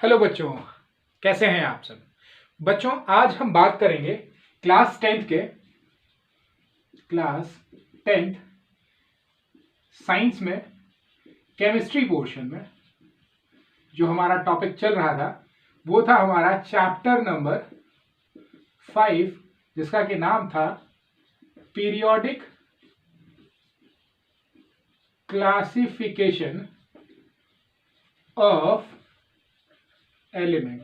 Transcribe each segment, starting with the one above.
Hello बच्चों, कैसे हैं आप सब। बच्चों, आज हम बात करेंगे क्लास टेंथ साइंस में केमिस्ट्री पोर्शन में जो हमारा टॉपिक चल रहा था वो था हमारा चैप्टर नंबर 5, जिसका कि नाम था पीरियोडिक क्लासिफिकेशन ऑफ एलिमेंट,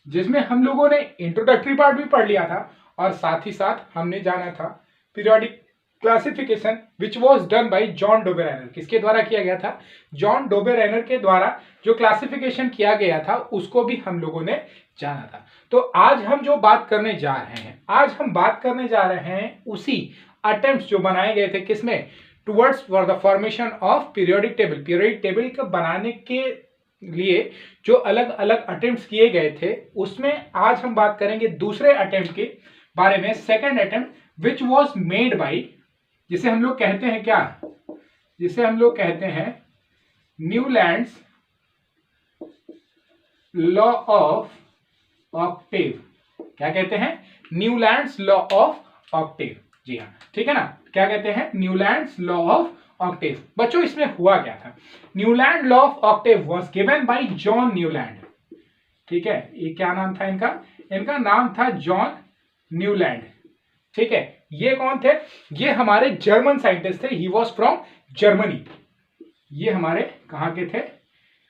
जिसमें हम लोगों ने इंट्रोडक्टरी पार्ट भी पढ़ लिया था और साथ ही साथ हमने जाना था periodic classification which was done by John Dobereiner. किसके द्वारा किया गया था? जॉन डोबेरेनर के द्वारा जो क्लासिफिकेशन किया गया था उसको भी हम लोगों ने जाना था। तो आज हम जो बात करने जा रहे हैं, आज हम बात करने जा रहे हैं उसी अटेम्प्ट्स जो बनाए गए थे किसमें, towards for the formation of periodic table. Periodic table के बनाने के लिए जो अलग अलग अटेम्प्ट्स किए गए थे उसमें आज हम बात करेंगे दूसरे अटेम्प्ट के बारे में, second attempt which was made by, जिसे हम लोग कहते हैं क्या, जिसे हम लोग कहते हैं न्यूलैंड्स लॉ ऑफ ऑक्टेव। क्या कहते हैं? Newlands law of octave. जी हाँ, ठीक है ना। क्या कहते हैं? Newlands law of octave. बच्चों, इसमें हुआ क्या था? Newland law of octave was given by John Newland. ठीक है, ये क्या नाम था इनका? इनका नाम था जॉन न्यूलैंड। ठीक है, ये कौन थे? ये हमारे जर्मन साइंटिस्ट थे। He was from Germany. ये हमारे कहां के थे?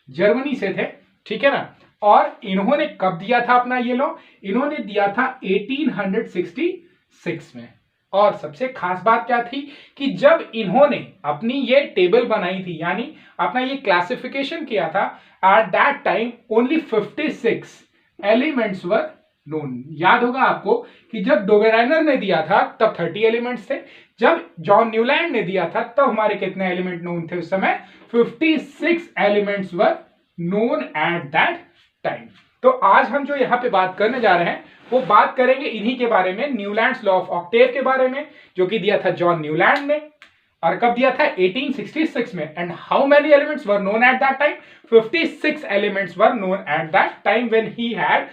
जर्मनी से थे। ठीक है ना। और इन्होंने कब दिया था अपना ये लॉ? इन्होंने दिया था 1866 में। और सबसे खास बात क्या थी कि जब इन्होंने अपनी ये टेबल बनाई थी, यानी अपना ये क्लासिफिकेशन किया था, eight that time only 56 elements were known. याद होगा आपको कि जब डोबेरेनर ने दिया था तब 30 एलिमेंट्स थे, जब जॉन न्यूलैंड ने दिया था तब हमारे कितने एलिमेंट नोन थे उस समय? 56 elements were known at that time. तो आज हम जो यहाँ पे बात करने जा रहे हैं वो बात करेंगे इन्हीं के बारे में, न्यूलैंड्स लॉ ऑफ ऑक्टेव के बारे में, जो कि दिया था जॉन न्यूलैंड ने। और कब दिया था? 1866 में। And how many elements were known at that time? 56 elements were known at that time when he had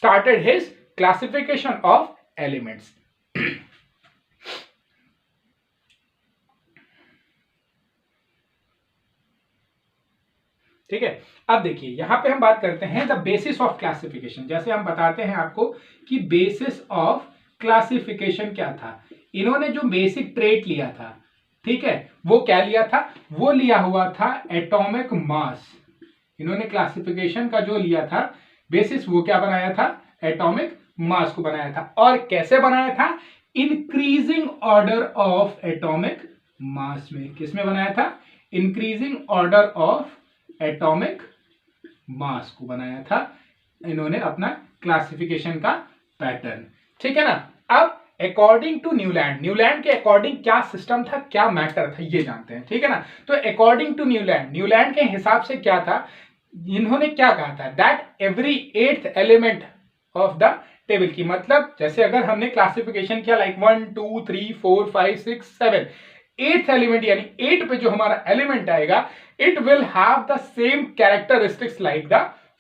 started his classification of elements. ठीक है, अब देखिए यहां पे हम बात करते हैं द बेसिस ऑफ क्लासिफिकेशन। जैसे हम बताते हैं आपको कि बेसिस ऑफ क्लासिफिकेशन क्या था। इन्होंने जो बेसिक ट्रेट लिया था, ठीक है, वो क्या लिया था? वो लिया हुआ था एटॉमिक मास। इन्होंने क्लासिफिकेशन का जो लिया था बेसिस, वो क्या बनाया था? एटॉमिक मास को बनाया था। और कैसे बनाया था? Increasing order of atomic mass में। किसमें बनाया था? Increasing order of atomic mass को बनाया था इन्होंने अपना क्लासिफिकेशन का पैटर्न। ठीक है ना। अब अकॉर्डिंग टू न्यूलैंड, न्यूलैंड के अकॉर्डिंग क्या सिस्टम था, क्या मैटर था, ये जानते हैं। ठीक है ना। तो अकॉर्डिंग टू न्यूलैंड, न्यूलैंड के हिसाब से क्या था, इन्होंने क्या कहा था? That every 8th element of the table की, मतलब जैसे अगर हमने क्लासिफिकेशन किया लाइक 1 2 3 4 5 6 7, 8th एलिमेंट यानी 8 पे जो हमारा एलिमेंट आएगा, it will have the same characteristics like the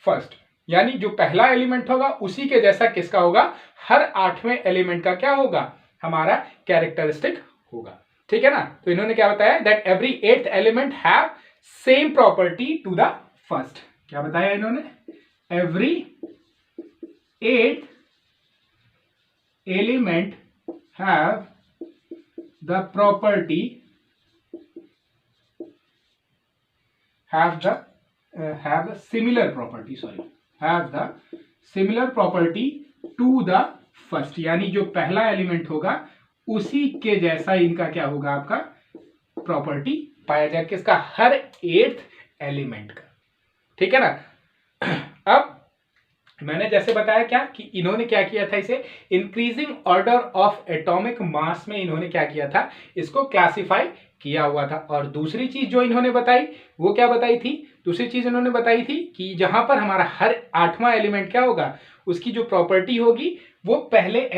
first. यानी जो पहला एलिमेंट होगा उसी के जैसा किसका होगा? हर 8वें एलिमेंट का क्या होगा? हमारा कैरेक्टरिस्टिक होगा। ठीक है ना। तो इन्होंने क्या बताया? That every 8th element have same property to the first. क्या बताया इन्होंने? Every 8th element have the property have the similar property to the first। यानी जो पहला एलिमेंट होगा उसी के जैसा इनका क्या होगा? आपका प्रॉपर्टी पाया जाए किसका? हर 8th एलिमेंट का। ठीक है ना। अब मैंने जैसे बताया क्या कि इन्होंने क्या किया था, इसे increasing order of atomic mass में इन्होंने क्या किया था? इसको क्लासिफाई किया हुआ था। और दूसरी चीज जो इन्होंने बताई वो क्या बताई थी? दूसरी चीज इन्होंने बताई थी कि जहां पर हमारा हर 8वां एलिमेंट क्या होगा, उसकी जो प्रॉपर्टी होगी वो पहले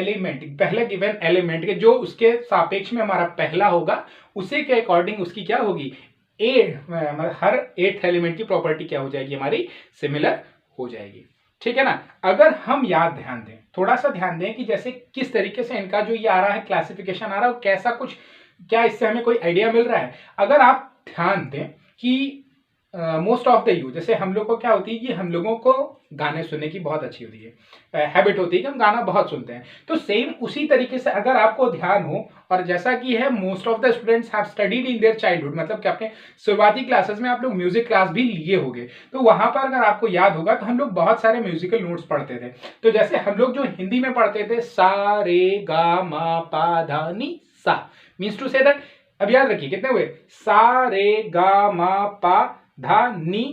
गिवन एलिमेंट के जो उसके सापेक्ष में हमारा पहला होगा उसी के अकॉर्डिंग उसकी क्या होगी? हर 8th एलिमेंट की प्रॉपर्टी क्या हो जाएगी? हमारी सिमिलर हो जाएगी। ठीक है ना। अगर हम ध्यान दें, थोड़ा सा ध्यान दें कि जैसे किस तरीके से इनका जो ये आ रहा है क्लासिफिकेशन आ रहा है, कैसा कुछ, क्या इससे हमें कोई आइडिया मिल रहा है। अगर आप ध्यान दें कि मोस्ट ऑफ द यू, जैसे हम लोग को क्या होती है कि हम लोगों को गाने सुनने की बहुत अच्छी होती है, हैबिट होती है कि हम गाना बहुत सुनते हैं। तो सेम उसी तरीके से अगर आपको ध्यान हो, और जैसा कि है most of the students have studied in their childhood, मतलब कि अपने शुरुआती क्लासेस में आप लोग म्यूजिक क्लास भी लिए होंगे, तो वहां पर अगर आपको याद होगा तो हम लोग बहुत सारे म्यूजिकल नोट्स पढ़ते थे। तो जैसे हम लोग जो हिंदी में पढ़ते थे सा रे गा मा पा धा नी सा, मीन्स टू से दैट, अब याद रखिए कितने हुए, सा रे गा मा पा धा नी,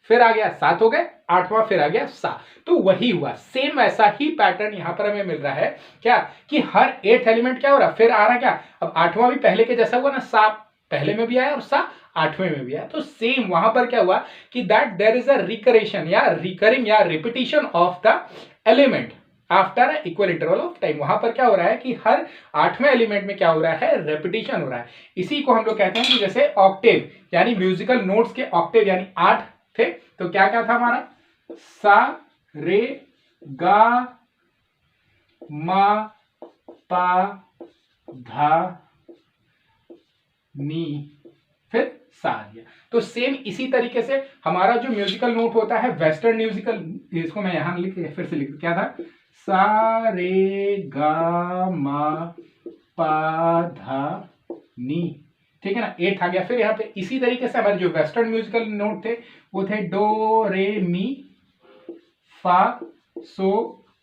फिर आ गया 7 हो गए, 8वां फिर आ गया सा। तो वही हुआ, सेम वैसा ही पैटर्न यहां पर हमें मिल रहा है क्या, कि हर 8th एलिमेंट क्या हो रहा है, फिर आ रहा क्या, अब 8वां भी पहले के जैसा हुआ ना, सा पहले में भी आया और सा 8वें में भी आया। तो सेम वहां पर क्या हुआ कि दैट देयर इज अ रिकरेशन या रिकरिंग या repetition of the element after equal interval of time. वहां पर क्या हो रहा है कि हर 8वें एलिमेंट में क्या हो रहा है, रेपिटेशन हो रहा है। इसी को हम लोग कहते हैं कि जैसे ऑक्टेव, यानी म्यूजिकल नोट्स के ऑक्टेव, यानी 8 थे, तो क्या क्या था हमारा, सा रे गा मा पा धा नी, फिर सा दिया। तो सेम इसी तरीके से हमारा जो म्यूजिकल नोट होता है वेस्टर्न म्यूजिकल, इसको मैं यहां फिर से लिख, क्या था, सा रे गा मा पा धा नी, ठीक है ना, 8 आ गया। फिर यहाँ पे इसी तरीके से हमारे जो वेस्टर्न म्यूजिकल नोट थे वो थे डो रे मी फा सो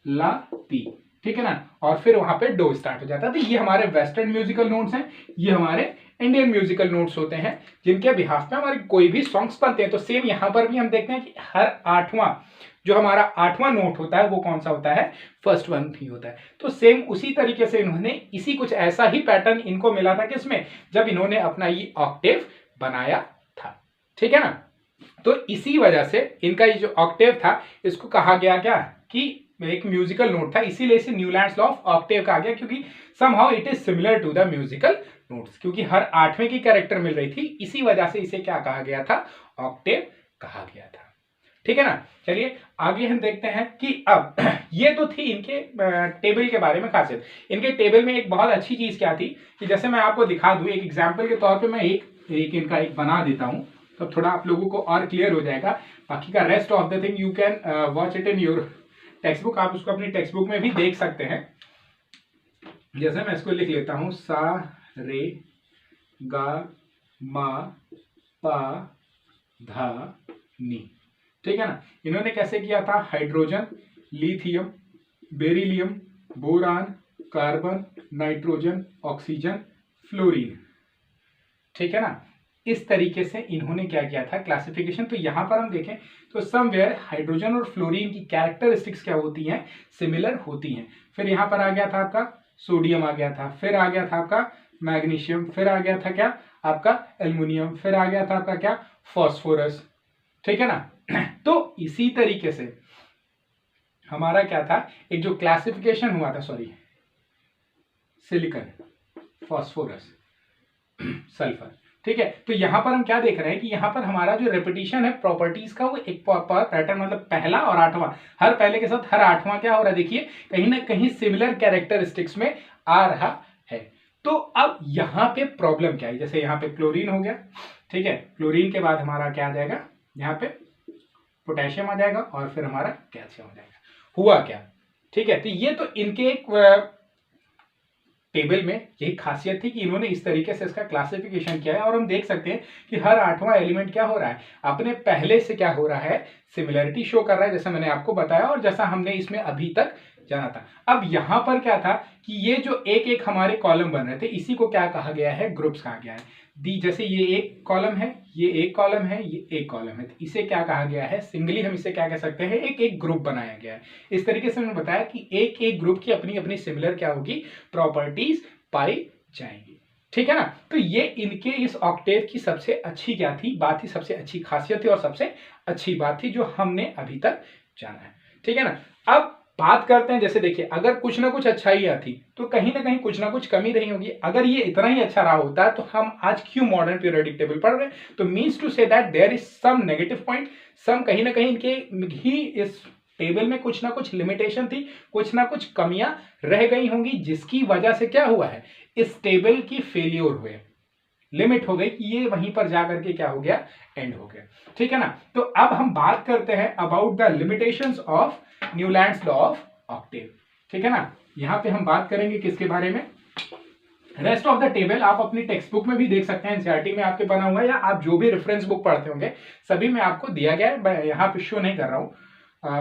ला ती, ठीक है ना, और फिर वहां पे डो स्टार्ट हो जाता है। तो ये हमारे वेस्टर्न म्यूजिकल नोट्स हैं, ये हमारे इंडियन म्यूजिकल नोट्स होते हैं जिनके बिहाफ में हमारे कोई भी सॉन्ग्स बनते हैं। तो सेम यहां पर भी हम देखते हैं कि हर 8वां जो हमारा 8वां नोट होता है वो कौन सा होता है, फर्स्ट वन ही होता है। तो सेम उसी तरीके से इन्होंने इसी कुछ ऐसा ही पैटर्न इनको मिला था किसमें, जब इन्होंने अपना ये ऑक्टेव बनाया था, ठीक है ना। तो इसी वजह से इनका ये जो ऑक्टेव था इसको कहा गया क्या, कि एक म्यूजिकल नोट था, इसीलिए इसे न्यूलैंड्स लॉ ऑफ ऑक्टेव कहा गया, क्योंकि somehow it is similar to the musical notes, क्योंकि हर 8वें की कैरेक्टर मिल रही थी, इसी वजह से इसे क्या कहा गया था, ऑक्टेव कहा गया था, ठीक है ना। चलिए आगे हम देखते हैं कि अब ये तो थी इनके टेबल के बारे में खासियत। इनके टेबल में एक बहुत अच्छी चीज क्या थी कि जैसे मैं आपको दिखा दूं, एक एग्जांपल के तौर पे मैं एक इनका एक बना देता हूं, तो थोड़ा आप लोगों को और क्लियर हो जाएगा। बाकी का rest of the thing you can watch it in your text book, आप उसको अपनी टेक्स्ट बुक में भी देख सकते हैं। जैसे मैं इसको लिख लेता हूं, सा रे गा मा पा धा नी, ठीक है ना। इन्होंने कैसे किया था, hydrogen, lithium, beryllium, boron, carbon, nitrogen, oxygen, fluorine, ठीक है ना। इस तरीके से इन्होंने क्या किया था क्लासिफिकेशन। तो यहां पर हम देखें तो समवेयर हाइड्रोजन और फ्लोरीन की कैरेक्टरिस्टिक्स क्या होती हैं, सिमिलर होती हैं। फिर यहां पर आ गया था आपका सोडियम, आ गया था, फिर आ गया था आपका मैग्नीशियम, फिर आ गया था क्या आपका एल्युमिनियम, फिर आ गया था आपका क्या फॉस्फोरस, ठीक है ना। तो इसी तरीके से हमारा क्या था, एक जो क्लासिफिकेशन हुआ था, सॉरी सिलिकॉन, फॉस्फोरस, सल्फर, ठीक है। तो यहां पर हम क्या देख रहे हैं कि यहां पर हमारा जो रेपिटेशन है प्रॉपर्टीज का, वो एक पैटर्न, मतलब पहला और 8वां, हर पहले के साथ हर 8वां क्या हो रहा है, देखिए कहीं ना कहीं सिमिलर कैरेक्टरिस्टिक्स में आ रहा है। तो अब यहां पे प्रॉब्लम क्या है, जैसे यहां पे क्लोरीन हो गया, ठीक है, क्लोरीन के बाद हमारा क्या आ जाएगा, यहाँ पे पोटेशियम आ जाएगा, और फिर हमारा कैल्शियम आ जाएगा। हुआ क्या, ठीक है। तो ये तो इनके एक टेबल में यही खासियत थी कि इन्होंने इस तरीके से इसका क्लासिफिकेशन किया है, और हम देख सकते हैं कि हर 8वां एलिमेंट क्या हो रहा है, अपने पहले से क्या हो रहा है, सिमिलरिटी शो कर रहा है, जैसा मैंने आपको बताया और जैसा हमने इसमें अभी तक जाना था। अब यहां पर क्या था कि ये जो एक एक हमारे कॉलम बन रहे थे, इसी को क्या कहा गया है, ग्रुप्स कहा गया है। जैसे ये एक कॉलम है, ये एक कॉलम है, ये एक कॉलम है, तो इसे क्या कहा गया है, सिंगली हम इसे क्या कह सकते हैं, एक एक ग्रुप बनाया गया है। इस तरीके से मैंने बताया कि एक एक ग्रुप की अपनी अपनी सिमिलर क्या होगी, प्रॉपर्टीज पाई जाएंगी, ठीक है ना। तो ये इनके इस ऑक्टेव की सबसे अच्छी क्या थी, बात थी, सबसे अच्छी खासियत थी और सबसे अच्छी बात थी जो हमने अभी तक जाना है, ठीक है ना। अब बात करते हैं, जैसे देखिए अगर कुछ ना कुछ अच्छाइयाँ थी तो कहीं ना कहीं कुछ ना कुछ कमी रही होगी। अगर ये इतना ही अच्छा रहा होता है तो हम आज क्यों मॉडर्न पीरियोडिक टेबल पढ़ रहे हैं? तो means to say that there is some negative point, some कहीं ना कहीं इनके ही इस टेबल में कुछ ना कुछ लिमिटेशन थी, कुछ ना कुछ कमियां रह गई होंगी, जिसकी वजह से क्या हुआ है, इस टेबल की फेलियर हुए, लिमिट हो गई कि ये वहीं पर जाकर के क्या हो गया, एंड हो गया। ठीक है ना। तो अब हम बात करते हैं about the limitations of Newlands law of Octave. ठीक है ना। यहां पे हम बात करेंगे किसके बारे में, रेस्ट ऑफ द टेबल आप अपनी टेक्स्ट बुक में भी देख सकते हैं, एनसीईआरटी में आपके बना हुआ है, या आप जो भी रेफरेंस बुक पढ़ते होंगे सभी में आपको दिया गया है। मैं यहाँ पे शो नहीं कर रहा हूं,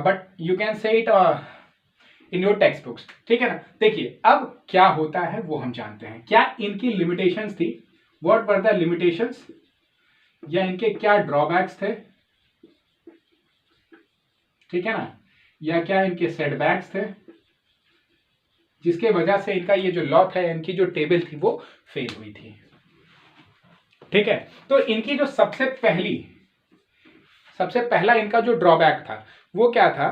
but you can say it in your text books. ठीक है ना। देखिए अब क्या होता है वो हम जानते हैं, क्या इनकी लिमिटेशंस थी, व्हाट वर द लिमिटेशंस, या इनके क्या ड्रॉबैक्स थे, ठीक है ना, या क्या इनके सेटबैक्स थे जिसके वजह से इनका ये जो लॉ है, इनकी जो टेबल थी वो फेल हुई थी। ठीक है। तो इनकी जो सबसे पहला इनका जो ड्रॉबैक था वो क्या था,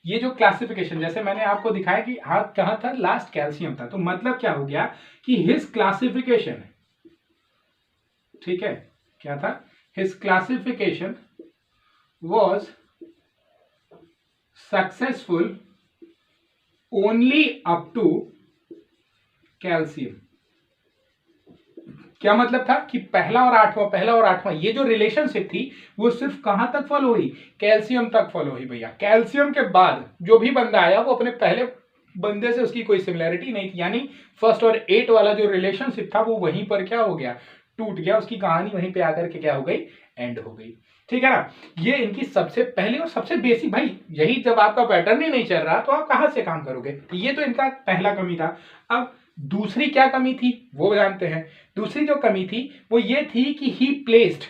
ये जो क्लासिफिकेशन, जैसे मैंने आपको दिखाया कि हाथ कहां था, लास्ट कैल्शियम था, तो मतलब क्या हो गया कि हिज क्लासिफिकेशन, ठीक है, क्या था, his classification was successful only up to calcium. क्या मतलब था कि पहला और आठवां ये जो रिलेशनशिप थी वो सिर्फ कहां तक फॉलो हुई, कैल्शियम तक फॉलो हुई भैया। कैल्शियम के बाद जो भी बंदा आया वो अपने पहले बंदे से उसकी कोई सिमिलैरिटी नहीं थी, यानी फर्स्ट और 8 वाला जो रिलेशनशिप था वो वहीं पर क्या हो गया, टूट गया, उसकी कहानी वहीं पे आकर के क्या हो गई, एंड हो गई। ठीक है ना। ये इनकी सबसे पहली और सबसे बेसिक, भाई यही जब आपका पैटर्न ही नहीं चल रहा तो आप कहां से काम करोगे, ये तो इनका पहला कमी था। अब दूसरी क्या कमी थी वो जानते हैं। दूसरी जो कमी थी वो ये थी कि ही placed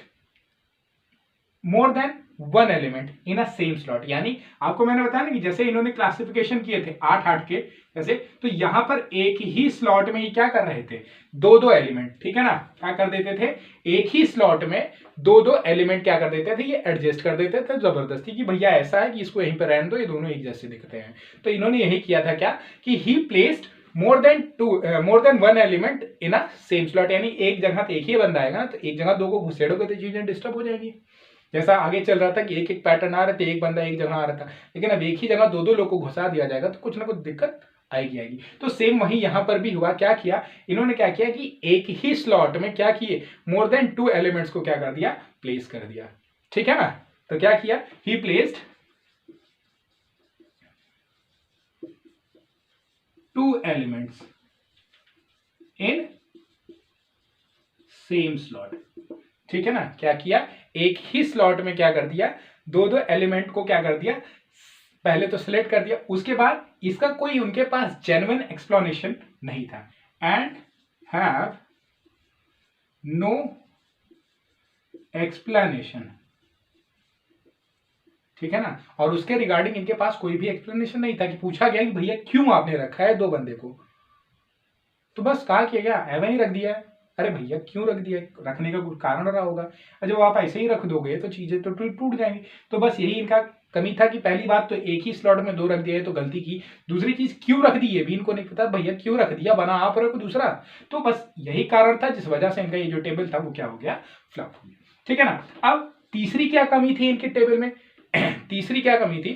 more than one element in a same slot, यानी आपको मैंने बताया ना कि जैसे इन्होंने क्लासिफिकेशन किए थे 8-8 के जैसे, तो यहां पर एक ही स्लॉट में ये क्या कर रहे थे, 2-2 एलिमेंट, ठीक है ना, क्या कर देते थे, एक ही स्लॉट में 2-2 एलिमेंट क्या कर देते थे, ये एडजस्ट कर देते थे जबरदस्ती कि भैया ऐसा है कि इसको यहीं पर रहने दो, ये दोनों एक जैसे दिखते हैं। तो इन्होंने यही किया था क्या कि ही placed more than one element in a same slot, यानी एक जगह तो एक ही बंदा आएगा ना, तो एक जगह 2 को घुसेड़ोगे तो चीजें डिस्टर्ब हो जाएगी। जैसा आगे चल रहा था कि एक एक पैटर्न आ रहे थे, एक बंदा एक जगह आ रहा था, लेकिन अब एक ही जगह 2-2 लोग को घुसा दिया जाएगा तो कुछ ना कुछ दिक्कत आएगी। तो सेम वही यहां पर भी हुआ। क्या किया इन्होंने, क्या किया कि एक ही स्लॉट में क्या किए, मोर देन 2 एलिमेंट्स को क्या कर दिया, प्लेस कर दिया। ठीक है ना। तो क्या किया, ही placed 2 elements in same slot. ठीक है ना। क्या किया, एक ही स्लॉट में क्या कर दिया, 2-2 एलिमेंट को क्या कर दिया, पहले तो सिलेक्ट कर दिया, उसके बाद इसका कोई उनके पास जेन्युइन एक्सप्लेनेशन नहीं था, एंड हैव नो एक्सप्लेनेशन। ठीक है ना। और उसके रिगार्डिंग इनके पास कोई भी एक्सप्लेनेशन नहीं था कि पूछा गया कि भैया क्यों आपने रखा है 2 बंदे को, तो बस कहा किया गया एवं ही रख दिया है। अरे भैया क्यों रख दिया, रखने का कुछ कारण रहा होगा, जब आप ऐसे ही रख दोगे तो चीजें तो टूट जाएंगी। तो बस यही इनका कमी था कि पहली बात तो एक ही स्लॉट में 2 रख दिया है तो गलती की, दूसरी चीज क्यों रख दी ये भी इनको नहीं पता, भैया क्यों रख दिया, बना आप रखो दूसरा। तो बस यही कारण था जिस वजह से इनका ये जो टेबल था वो क्या हो गया, फ्लॉप हो गया। ठीक है ना। अब तीसरी क्या कमी थी इनके टेबल में तीसरी क्या कमी थी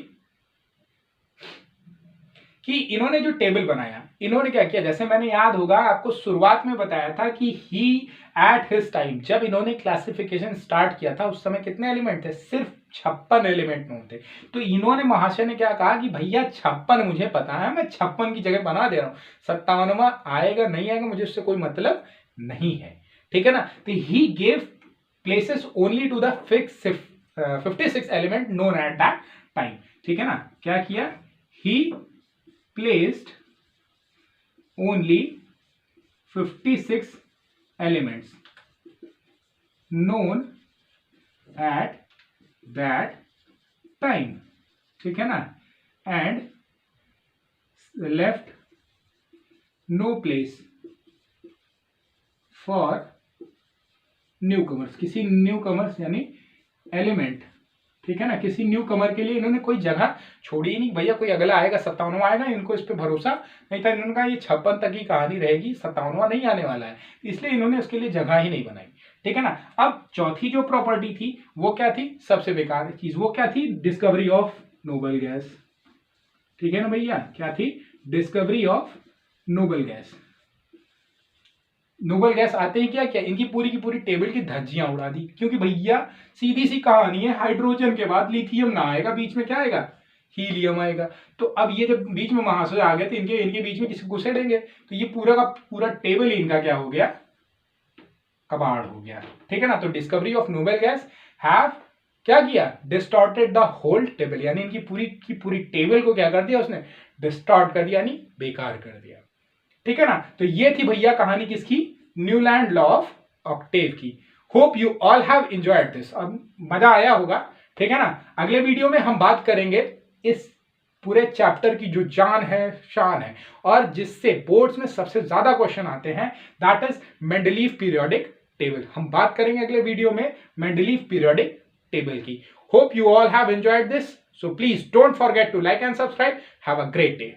कि इन्होंने जो टेबल बनाया, इन्होंने क्या किया, जैसे मैंने याद होगा आपको शुरुआत में बताया था कि ही एट हिज टाइम, जब इन्होंने क्लासिफिकेशन स्टार्ट किया था उस समय कितने एलिमेंट थे, सिर्फ 56 एलिमेंट में थे। तो इन्होंने महाशय ने क्या कहा कि भैया 56 मुझे पता है, मैं 56 की जगह बना दे रहा हूं, 57वां आएगा नहीं आएगा मुझे उससे कोई मतलब नहीं है। ठीक है ना। तो he gave places only to the fix 56 element known at that time. ठीक है ना। क्या किया, ही placed only 56 elements known at that time। ठीक है ना। and left no place for newcomers, किसी न्यूकमर्स यानी एलिमेंट, ठीक है ना, किसी न्यू कमर के लिए इन्होंने कोई जगह छोड़ी ही नहीं, भैया कोई अगला आएगा 57वां आएगा, इनको इस पे भरोसा नहीं था, इन्होंने कहा ये 56 तक की कहानी रहेगी, 57वां नहीं आने वाला है, इसलिए इन्होंने उसके लिए जगह ही नहीं बनाई। ठीक है ना। अब चौथी जो प्रॉपर्टी थी वो क्या थी, सबसे बेकार चीज, वो क्या थी, डिस्कवरी ऑफ नोबल गैस। ठीक है ना भैया, क्या थी, discovery of noble gas. Noble gas आते ही क्या क्या, इनकी पूरी की पूरी टेबल की धज्जियां उड़ा दी, क्योंकि भैया सीधी सी कहानी है, हाइड्रोजन के बाद लिथियम ना आएगा, बीच में क्या आएगा, हीलियम आएगा। तो अब ये जब बीच में महाशय आ गए तो इनके बीच में किसी घुसेड़ेंगे, तो ये पूरा का पूरा टेबल इनका क्या हो गया, कबाड़ हो गया। ठीक है ना। तो discovery of noble guys have क्या किया, डिस्टॉर्टेड द होल टेबल, यानी इनकी पूरी की पूरी टेबल को क्या कर दिया उसने, डिस्टॉर्ट कर दिया, यानी बेकार कर दिया। ठीक है ना। तो ये थी भैया कहानी किसकी, न्यूलैंड लॉ ऑफ ऑक्टेव की। Hope you all have enjoyed this, अब मजा आया होगा। ठीक है ना। अगले वीडियो में हम बात करेंगे इस पूरे चैप्टर की जो जान है शान है, और जिससे बोर्ड्स में सबसे ज्यादा क्वेश्चन आते हैं, that is Mendeleev periodic table. हम बात करेंगे अगले वीडियो में मेंडलीव पीरियोडिक टेबल की। Hope you all have enjoyed this, so please don't forget to like and subscribe. Have a great day.